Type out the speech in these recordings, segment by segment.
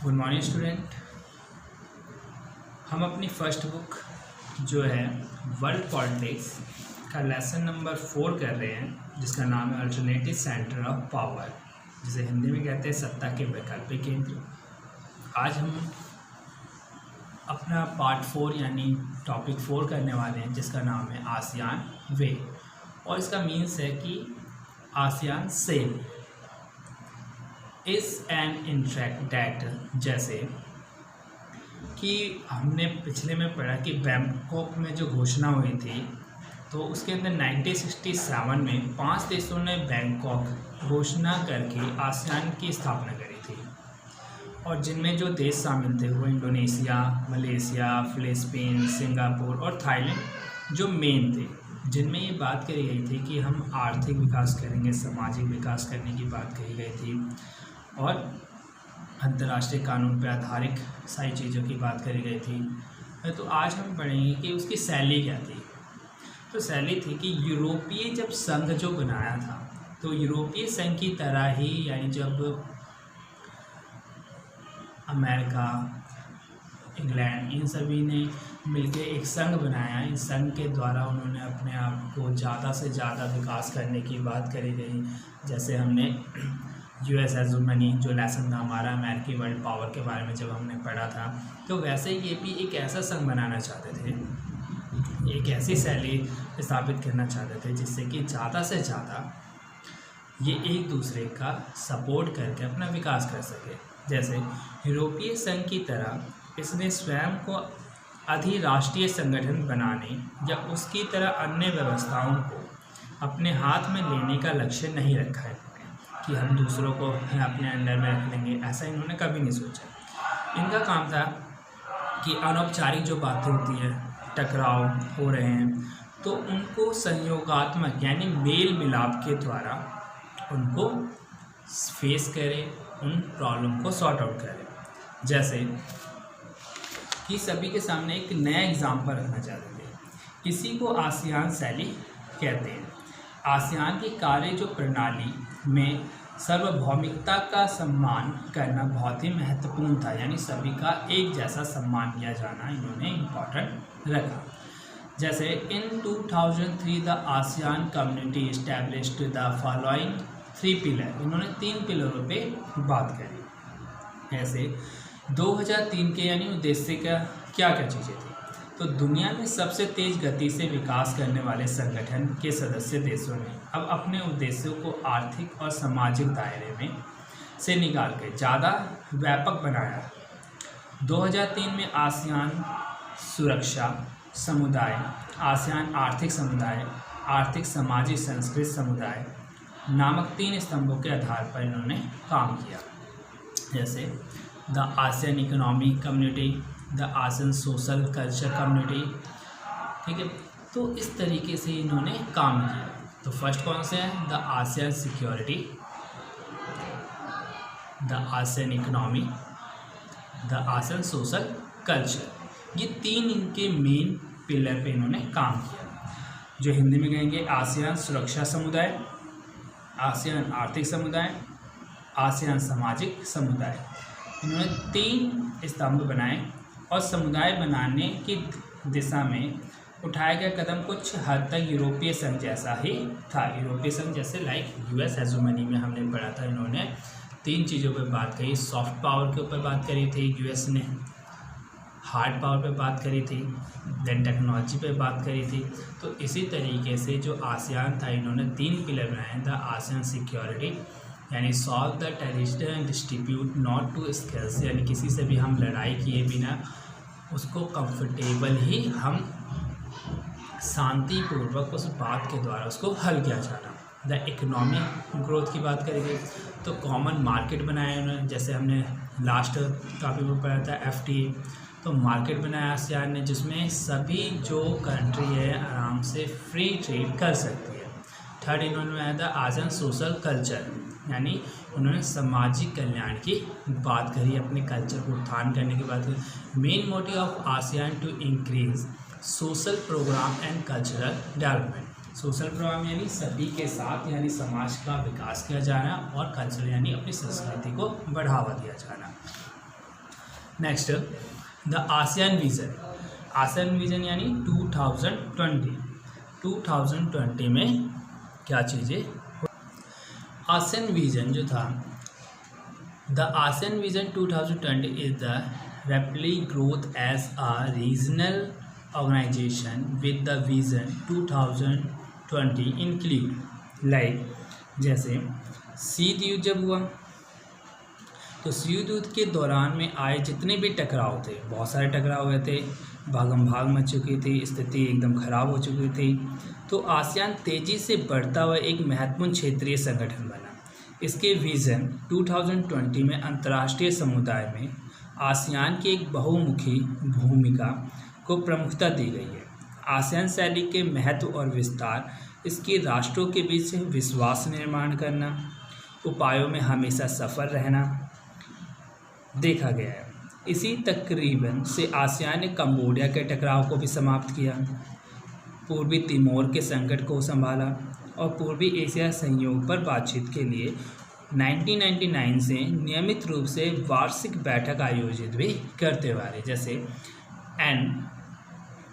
Good morning student. हम अपनी first book जो है वर्ल्ड पॉलिटिक्स का लेसन नंबर 4 कर रहे हैं, जिसका नाम है अल्टरनेटिव सेंटर ऑफ पावर, जिसे हिंदी में कहते हैं सत्ता के वैकल्पिक केंद्र। आज हम अपना पार्ट 4 यानी टॉपिक 4 करने वाले हैं, जिसका नाम है आसियान वे, और इसका मीन्स है कि ASEAN cell is an interact that, जैसे कि हमने पिछले में पढ़ा कि बैंकॉक में जो घोषणा हुई थी, तो उसके अंदर 1967 में 5 देशों ने बैंकॉक घोषणा करके आसियान की स्थापना करी थी, और जिनमें जो देश शामिल थे वो इंडोनेशिया, मलेशिया, फिलीपींस, सिंगापुर और थाईलैंड जो मेन थे, जिनमें ये बात करी गई थी कि हम आर्थिक विकास करेंगे, सामाजिक विकास करने की बात कही गई थी, और अंतर्राष्ट्रीय कानून पर आधारित सारी चीज़ों की बात करी गई थी। तो आज हम पढ़ेंगे कि उसकी शैली क्या थी। तो शैली थी कि यूरोपीय जब संघ जो बनाया था, तो यूरोपीय संघ की तरह ही, यानी जब अमेरिका, इंग्लैंड, इन सभी ने मिलकर एक संघ बनाया, इस संघ के द्वारा उन्होंने अपने आप को ज़्यादा से ज़्यादा विकास करने की बात करी गई। जैसे हमने यूएस हेजेमनी जो लेसन था हमारा अमेरिकी वर्ल्ड पावर के बारे में जब हमने पढ़ा था, तो वैसे ही ये भी एक ऐसा संघ बनाना चाहते थे, एक ऐसी शैली स्थापित करना चाहते थे जिससे कि ज़्यादा से ज़्यादा ये एक दूसरे का सपोर्ट करके अपना विकास कर सके। जैसे यूरोपीय संघ की तरह इसने स्वयं को अधिराष्ट्रीय संगठन बनाने या उसकी तरह अन्य व्यवस्थाओं को अपने हाथ में लेने का लक्ष्य नहीं रखा है कि हम दूसरों को अपने अंडर में रख लेंगे, ऐसा इन्होंने कभी नहीं सोचा। इनका काम था कि अनौपचारिक जो बातें होती हैं, टकराव हो रहे हैं, तो उनको संयोगात्मक यानी मेल मिलाप के द्वारा उनको फेस करें, उन प्रॉब्लम को सॉर्ट आउट करें। जैसे कि सभी के सामने एक नया एग्जाम्पल रखना चाहते थे, इसी को आसियान शैली कहते हैं। आसियान की कार्य जो प्रणाली में सार्वभौमिकता का सम्मान करना बहुत ही महत्वपूर्ण था, यानी सभी का एक जैसा सम्मान किया जाना इन्होंने इम्पोर्टेंट रखा। जैसे इन 2003 the ASEAN community established the following 3 pillar, इन्होंने 3 पिलरों पे बात करी। ऐसे 2003 के यानी उद्देश्य का क्या क्या चीज़ें थी, तो दुनिया में सबसे तेज़ गति से विकास करने वाले संगठन के सदस्य देशों ने अब अपने उद्देश्यों को आर्थिक और सामाजिक दायरे में से निकाल कर ज़्यादा व्यापक बनाया। 2003 में आसियान सुरक्षा समुदाय, आसियान आर्थिक समुदाय, आर्थिक सामाजिक संस्कृत समुदाय नामक 3 स्तंभों के आधार पर इन्होंने काम किया। जैसे the ASEAN economic community, the ASEAN social culture community, ठीक है। तो इस तरीके से इन्होंने काम किया। तो फर्स्ट कौन से है, the ASEAN security, the ASEAN economy, the ASEAN social culture, ये 3 इनके मेन पिलर पे इन्होंने काम किया, जो हिंदी में कहेंगे आसियान सुरक्षा समुदाय, आसियान आर्थिक समुदाय, आसियान सामाजिक समुदाय। इन्होंने 3 स्तंभ बनाए, और समुदाय बनाने की दिशा में उठाया गया कदम कुछ हद तक यूरोपीय संघ जैसा ही था। यूरोपीय संघ जैसे लाइक यूएस हेजेमनी में हमने पढ़ा था, इन्होंने 3 चीज़ों पर बात करी। सॉफ्ट पावर के ऊपर बात करी थी यूएस ने, हार्ड पावर पे बात करी थी, देन टेक्नोलॉजी पे बात करी थी। तो इसी तरीके से जो आसियान था, इन्होंने 3 पिलर बनाए। द आसियान सिक्योरिटी यानी solve the territorial distribute not to skills, यानी किसी से भी हम लड़ाई किए बिना उसको कंफर्टेबल ही हम शांतिपूर्वक उस बात के द्वारा उसको हल किया जाना। द इकोनॉमिक ग्रोथ की बात करेंगे तो कॉमन मार्केट बनाया उन्होंने, जैसे हमने लास्ट टॉपिक में पढ़ा था FTA, तो मार्केट बनाया आसियान ने जिसमें सभी जो कंट्री है आराम से फ्री ट्रेड कर सकती है। थर्ड इन्होंने बनाया था आसियान सोशल कल्चर, यानी उन्होंने सामाजिक कल्याण की बात करी, अपने कल्चर को उत्थान करने की बात करी। Main motive of ASEAN to increase social program and cultural development, social program यानी सभी के साथ यानी समाज का विकास किया जाना, और कल्चर यानी अपनी संस्कृति को बढ़ावा दिया जाना। Next the ASEAN vision. ASEAN vision यानी 2020 में क्या चीज़ें। आसियान विज़न जो था, the ASEAN vision 2020 is the rapidly growth as a regional organization with the vision 2020 include like जैसे शीत युद्ध जब हुआ तो शीत युद्ध के दौरान में आए जितने भी टकराव थे, बहुत सारे टकराव हुए थे, भागम भाग मच चुकी थी, स्थिति एकदम खराब हो चुकी थी। तो आसियान तेज़ी से बढ़ता हुआ एक महत्वपूर्ण क्षेत्रीय संगठन बना। इसके विज़न 2020 में अंतर्राष्ट्रीय समुदाय में आसियान की एक बहुमुखी भूमिका को प्रमुखता दी गई है। आसियान शैली के महत्व और विस्तार, इसके राष्ट्रों के बीच विश्वास निर्माण करना, उपायों में हमेशा सफल रहना देखा गया है। इसी तकरीबन से आसियान ने कंबोडिया के टकराव को भी समाप्त किया, पूर्वी तिमोर के संकट को संभाला और पूर्वी एशिया सहयोग पर बातचीत के लिए 1999 से नियमित रूप से वार्षिक बैठक आयोजित भी करते हुए आ रहे, जैसे and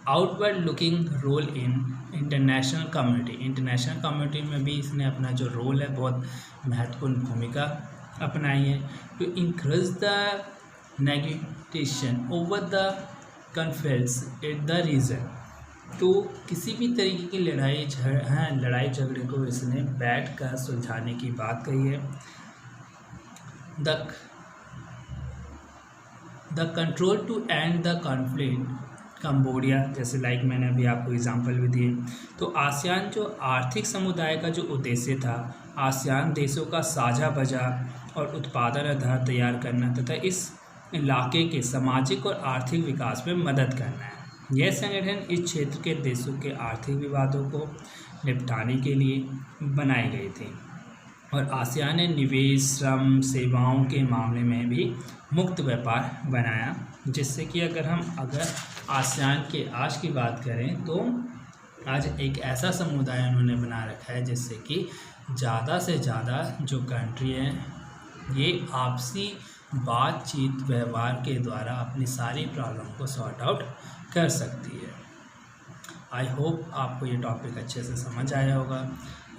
outward looking role in international community. International community में भी इसने अपना जो रोल है बहुत महत्वपूर्ण भूमिका अपनाई है। To increase the negotiation over the conflicts at the region. तो किसी भी तरीके की लड़ाई झगड़े को इसने बैठकर सुलझाने की बात कही है। The control to end the conflict Cambodia, जैसे लाइक मैंने अभी आपको एग्जांपल भी दिए। तो आसियान जो आर्थिक समुदाय का जो उद्देश्य था, आसियान देशों का साझा बाजार और उत्पादन आधार तैयार करना तथा इस इलाके के सामाजिक और आर्थिक विकास में मदद करना है। यह संगठन इस क्षेत्र के देशों के आर्थिक विवादों को निपटाने के लिए बनाए गए थे और आसियान ने निवेश, श्रम, सेवाओं के मामले में भी मुक्त व्यापार बनाया, जिससे कि अगर आसियान के आज की बात करें तो आज एक ऐसा समुदाय उन्होंने बना रखा है जिससे कि ज़्यादा से ज़्यादा जो कंट्री है ये आपसी बातचीत व्यवहार के द्वारा अपनी सारी प्रॉब्लम को सॉर्ट आउट कर सकती है। आई होप आपको ये टॉपिक अच्छे से समझ आया होगा।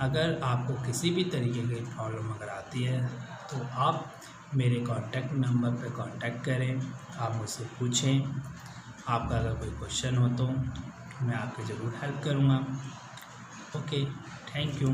अगर आपको किसी भी तरीके की प्रॉब्लम अगर आती है तो आप मेरे कॉन्टैक्ट नंबर पर कॉन्टैक्ट करें, आप मुझसे पूछें। आपका अगर कोई क्वेश्चन हो तो मैं आपकी ज़रूर हेल्प करूँगा। Okay, thank you.